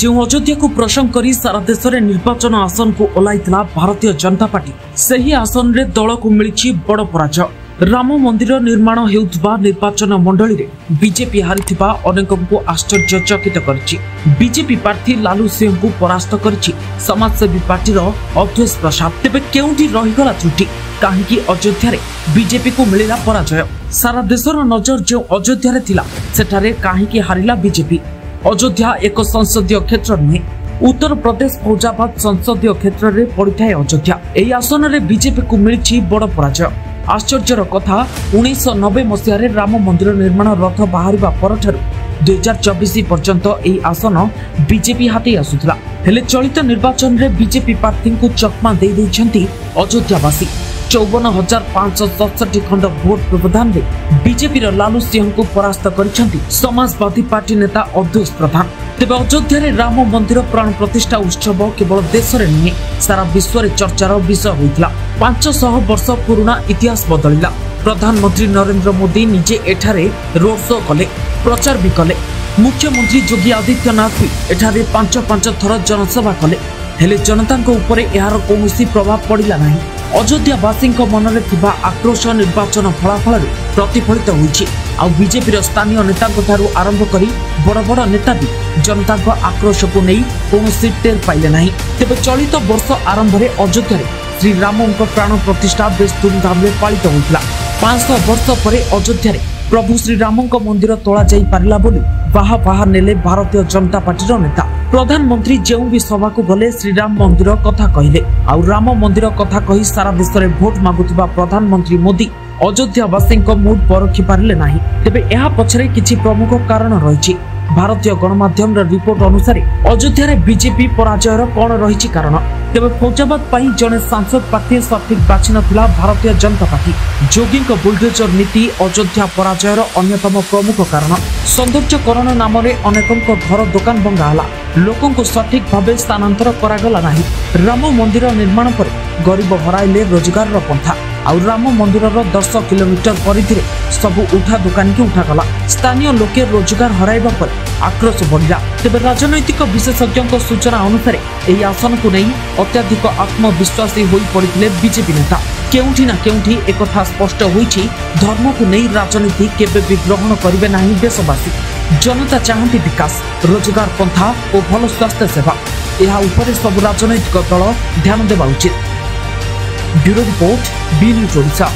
जो अयोध्या को प्रसंग करी सारा देश में निर्वाचन आसन को ओह्लैला भारतीय जनता पार्टी सही आसन रे दल को मिली बड़ पराजय। राम मंदिर निर्माण हेउथबा निर्वाचन मंडली रे बीजेपी हारिथिबा अनेकों को आश्चर्यचकित करछि। बीजेपी प्रार्थी लालू सिंह को परास्त करछि समाजसेवी पार्टी अवधेश प्रसाद। तेबे केउंठी रहिगला त्रुटि काहेकि अयोध्या रे बीजेपी को मिलिला पराजय। सारा देशर नजर जो अयोध्या रे थिला सेठारे काहेकि हारिला बीजेपी। अयोध्या एक संसदीय क्षेत्र नुहे, उत्तर प्रदेश फौजाबाद संसदीय क्षेत्र रे पड़िथाय अयोध्या। एही आसन रे बीजेपी को मिलिछि बड़ पराजय। आश्चर्यर कथा 1990 मसीह राम मंदिर निर्माण रथ बाहर पर 2024 पर्यंत एही आसन बीजेपी हाथी आसुथिला। हेले चलित निर्वाचन रे बीजेपी प्रार्थी को चकमा दे दैछंती अयोध्यावासी। 54,567 खंड भोट व्यवधान रे बीजेपी लालू सिंह को परास्त करिसेंती समाजवादी पार्टी नेता अवधेश प्रधान। तेबे अयोध्या रे राम मंदिर प्राण प्रतिष्ठा उत्सव केवल देश रे नुहे सारा विश्व रे चर्चार विषय होइतिला। 500 वर्ष पुराना इतिहास बदलिला। प्रधानमंत्री नरेंद्र मोदी निजे एठारे रोड शो कले, प्रचार भी कले। मुख्यमंत्री योगी आदित्यनाथ भी एठारे 5 थर जनसभा कले, हेले जनता उपरे यार कौनसी प्रभाव पड़िला नहीं। अयोध्यावासी मन में थिबा आक्रोश निर्वाचन फलाफल प्रतिफलित होइछि। आ बीजेपी स्थानीय नेता आरंभ करी बड़ बड़ नेता भी जनता आक्रोश को नहीं कौनसी टेर पाइले नहीं। तेबे चलित वर्ष आरंभ में अयोध्या श्री राम प्राण प्रतिष्ठा बेस धूमधाम पालित होता। 500 वर्ष पर अयोध्या प्रभु श्री राम मंदिर तोला जाई पारिला बोली बाहा नेले भारतीय जनता पार्टी नेता। प्रधानमंत्री जो भी सभा को गले श्रीराम मंदिर कथा कहले आउ राम मंदिर कथा कही सारा देश में भोट मागुथिबा प्रधानमंत्री मोदी अयोध्यावासी मूड परखि पारिले नाही। तेबे एहा पछरे किछि प्रमुख कारण रहिछि। भारतीय गणमाध्यम रिपोर्ट अनुसार अयोध्या रे बीजेपी पराजयर कौन रही कारण। तेबे फौजाबाद पाई जने सांसद प्रार्थी सठिक बाछि नथिला भारतीय जनता पार्टी। जोगी बुलडोजर नीति अयोध्या पराजयर अन्यतम प्रमुख कारण। सौंदर्यकरण नाम अनेकों घर दुकान भंगा हला, लोकों को सठिक भाव स्थानांतर करागला नाही। राम मंदिर निर्माण पर गरीब हराइले रोजगार पंथा। आउ राम मंदिर 10 किलोमीटर परिधि सबु उठा दुकान की उठागला। स्थानीय लोके रोजगार हराइबा पर आक्रोश बढ़िला। तेबे राजनैतिक विशेषज्ञों सूचना अनुसार एही आसन को नहीं अत्याधिक आत्मविश्वासी होई पड़िथिले बीजेपी नेता। केउठी ना केउठी एकथा स्पष्ट होईछि, धर्म को नहीं राजनीति केबे भी ग्रहण करिवे नाही देशवासी। जनता चाहती विकास, रोजगार पंथा और भल स्वास्थ्य सेवा। यह उपरे सब राजनैतिक दल ध्यान देवा उचित। Bureau report, B news Odisha.